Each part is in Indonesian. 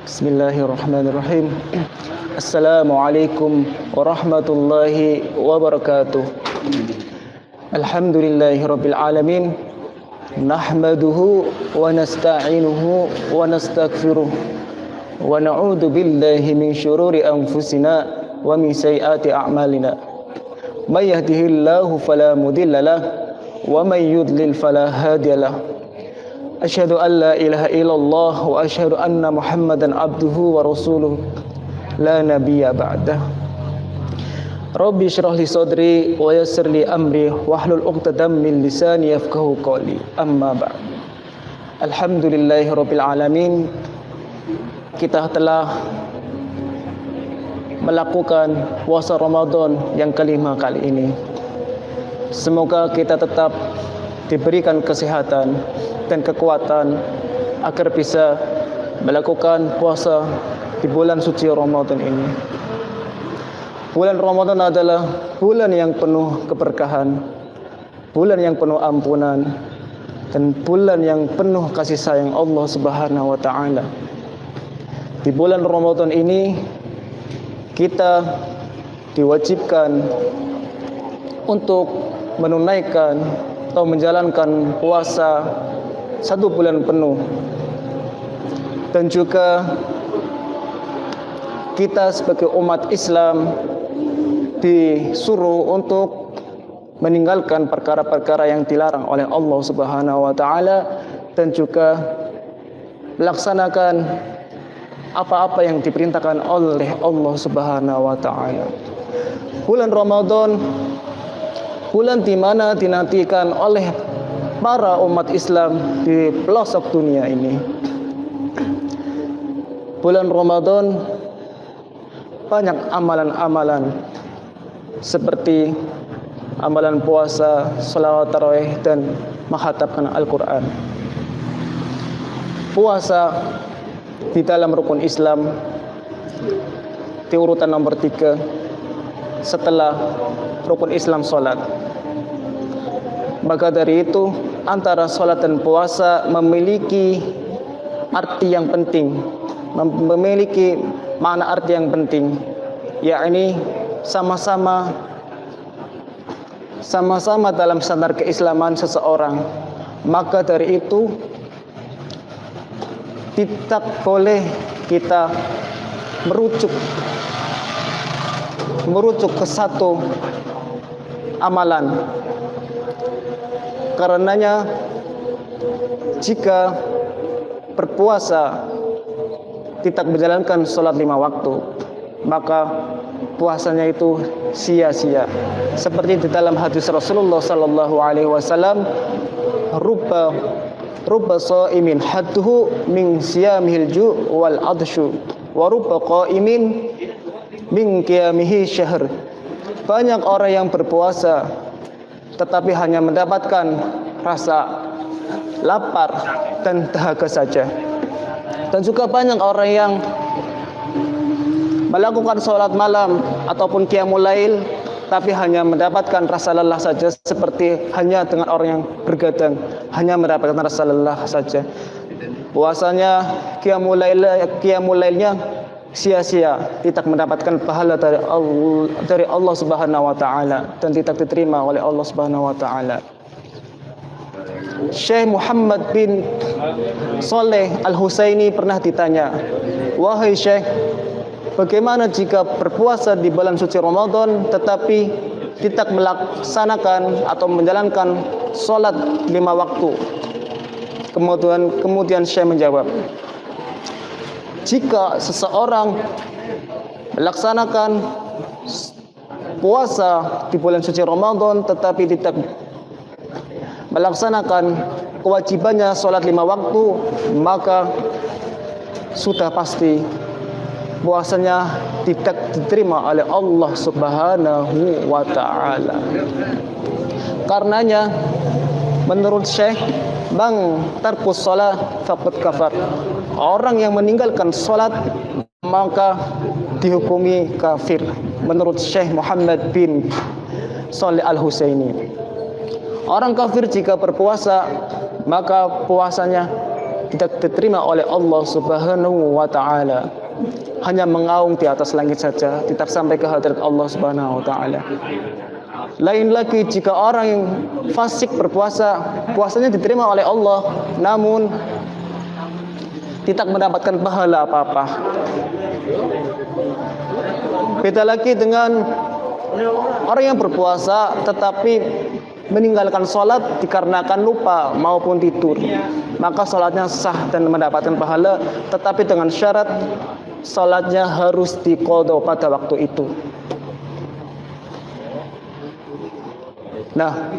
Bismillahirrahmanirrahim. Assalamualaikum warahmatullahi wabarakatuh. Alhamdulillahirabbil alamin. Nahmaduhu wa nasta'inuhu wa nastaghfiruh. Wa na'udzu billahi min syururi anfusina wa min sayyiati a'malina. May yahdihillahu fala mudilla lahu wa may yudlil fala hadiya lahu. Asyhadu an la ilaha illallah wa asyhadu anna Muhammadan abduhu wa rasuluh la nabiyya ba'dah. Rabbi shrah li sadri wa yassir li amri wahlul 'uqdatam min lisani yafqahu qawli. Amma ba'd. Alhamdulillahirabbil alamin. Kita telah melakukan puasa Ramadan yang kelima kali ini. Semoga kita tetap diberikan kesehatan dan kekuatan agar bisa melakukan puasa di bulan suci Ramadan ini. Bulan Ramadan adalah bulan yang penuh keberkahan, bulan yang penuh ampunan, dan bulan yang penuh kasih sayang Allah Subhanahu wa taala. Di bulan Ramadan ini kita diwajibkan untuk menunaikan atau menjalankan puasa 1 bulan penuh, dan juga kita sebagai umat Islam disuruh untuk meninggalkan perkara-perkara yang dilarang oleh Allah Subhanahu wa taala, dan juga melaksanakan apa-apa yang diperintahkan oleh Allah Subhanahu wa taala. Bulan Ramadan, bulan di mana dinantikan oleh para umat Islam di pelosok dunia ini. Bulan Ramadan banyak amalan-amalan seperti amalan puasa, sholawat tarawih, dan menghatamkan Al-Quran. Puasa di dalam rukun Islam di urutan nomor 3 setelah rukun Islam sholat. Maka dari itu, antara sholat dan puasa memiliki arti yang penting, memiliki makna arti yang penting, yakni sama-sama dalam standar keislaman seseorang. Maka dari itu tidak boleh kita merujuk ke satu amalan. Karenanya jika berpuasa tidak menjalankan sholat 5 waktu, maka puasanya itu sia-sia. Seperti di dalam hadis Rasulullah sallallahu alaihi wasallam, rubba shaimin hadduhu min siyamihil ju' wal adshu wa rubba qaimin min qiyamihi syahr. Banyak orang yang berpuasa tetapi hanya mendapatkan rasa lapar dan dahaga saja. Dan juga banyak orang yang melakukan sholat malam ataupun qiyamul lail tapi hanya mendapatkan rasa lelah saja, seperti hanya dengan orang yang bergadang, hanya mendapatkan rasa lelah saja. Puasanya, qiyamul lailnya sia-sia, tidak mendapatkan pahala dari Allah Subhanahu wa taala, dan tidak diterima oleh Allah Subhanahu wa taala. Syekh Muhammad bin Saleh Al-Husaini pernah ditanya, "Wahai Syekh, bagaimana jika berpuasa di bulan suci Ramadan tetapi tidak melaksanakan atau menjalankan sholat 5 waktu?" Kemudian Syekh menjawab, jika seseorang melaksanakan puasa di bulan suci Ramadan tetapi tidak melaksanakan kewajibannya sholat 5 waktu, maka sudah pasti puasanya tidak diterima oleh Allah Subhanahu wa taala. Karenanya menurut Syekh, bang tarkus shalah faqad kafar. Orang yang meninggalkan salat maka dihukumi kafir menurut Syekh Muhammad bin Saleh Al-Husaini. Orang kafir jika berpuasa maka puasanya tidak diterima oleh Allah Subhanahu wa taala. Hanya mengaung di atas langit saja, tidak sampai ke hadirat Allah Subhanahu wa taala. Lain lagi jika orang yang fasik berpuasa, puasanya diterima oleh Allah, namun tidak mendapatkan pahala apa-apa. Beda lagi dengan orang yang berpuasa tetapi meninggalkan sholat dikarenakan lupa maupun tidur, maka sholatnya sah dan mendapatkan pahala, tetapi dengan syarat sholatnya harus diqadha pada waktu itu. Nah,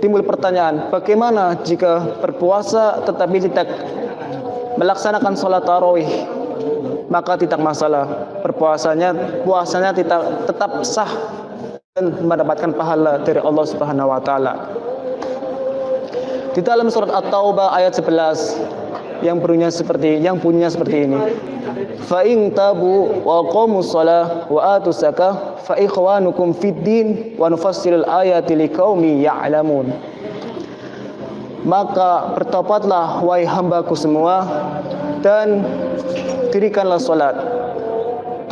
timbul pertanyaan, bagaimana jika berpuasa tetapi tidak melaksanakan sholat tarawih? Maka tidak masalah, puasanya tetap sah dan mendapatkan pahala dari Allah Subhanahu wa taala. Di dalam surat At-Taubah ayat 11 yang bunyinya seperti ini. Fa in tabu wa qamus shalah wa atus zakah fa ikhwanukum fid din wa nufassilul ayati liqaumin ya'lamun. Maka bertobatlah wahai hambaku semua dan dirikanlah salat,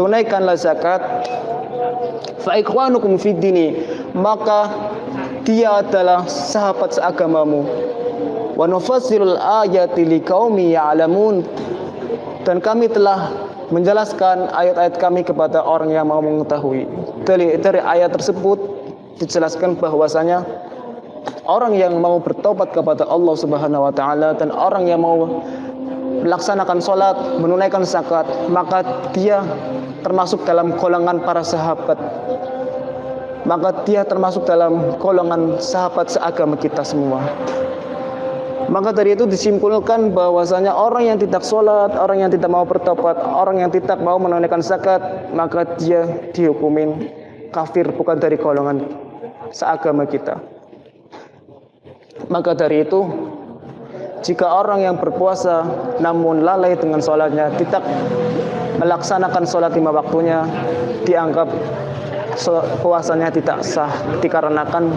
tunaikanlah zakat, fa ikhwanukum fid dini, maka dia adalah sahabat seagamamu, wa nufassilul ayati liqaumin ya'lamun, dan kami telah menjelaskan ayat-ayat kami kepada orang yang mau mengetahui. Dari ayat tersebut dijelaskan bahwasanya orang yang mau bertobat kepada Allah Subhanahu wa taala dan orang yang mau melaksanakan sholat, menunaikan zakat, maka dia termasuk dalam golongan para sahabat. Maka dia termasuk dalam golongan sahabat seagama kita semua. Maka dari itu disimpulkan bahwasanya orang yang tidak sholat, orang yang tidak mau bertobat, orang yang tidak mau menunaikan zakat, maka dia dihukumin kafir, bukan dari golongan seagama kita. Maka dari itu, jika orang yang berpuasa namun lalai dengan sholatnya, tidak melaksanakan sholat 5 waktunya, dianggap puasanya tidak sah dikarenakan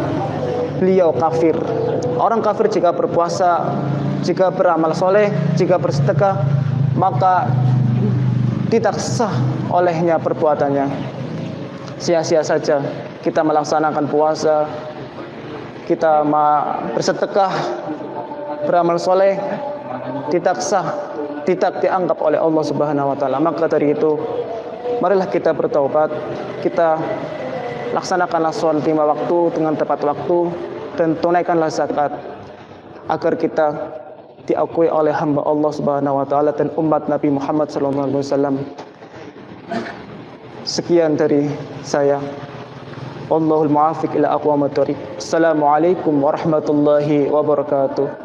beliau kafir. Orang kafir jika berpuasa, jika beramal soleh, jika bersedekah, maka tidak sah olehnya perbuatannya. Sia-sia saja kita melaksanakan puasa, kita bersedekah, beramal soleh, tidak sah, tidak dianggap oleh Allah Subhanahu wa taala. Maka dari itu, marilah kita bertaubat, kita laksanakanlah sholat 5 waktu dengan tepat waktu, dan tunaikanlah zakat agar kita diakui oleh hamba Allah Subhanahu wa taala dan umat Nabi Muhammad sallallahu alaihi wasallam. Sekian dari saya. Wallahul muwaffiq ila aqwamit thoriq. Assalamualaikum warahmatullahi wabarakatuh.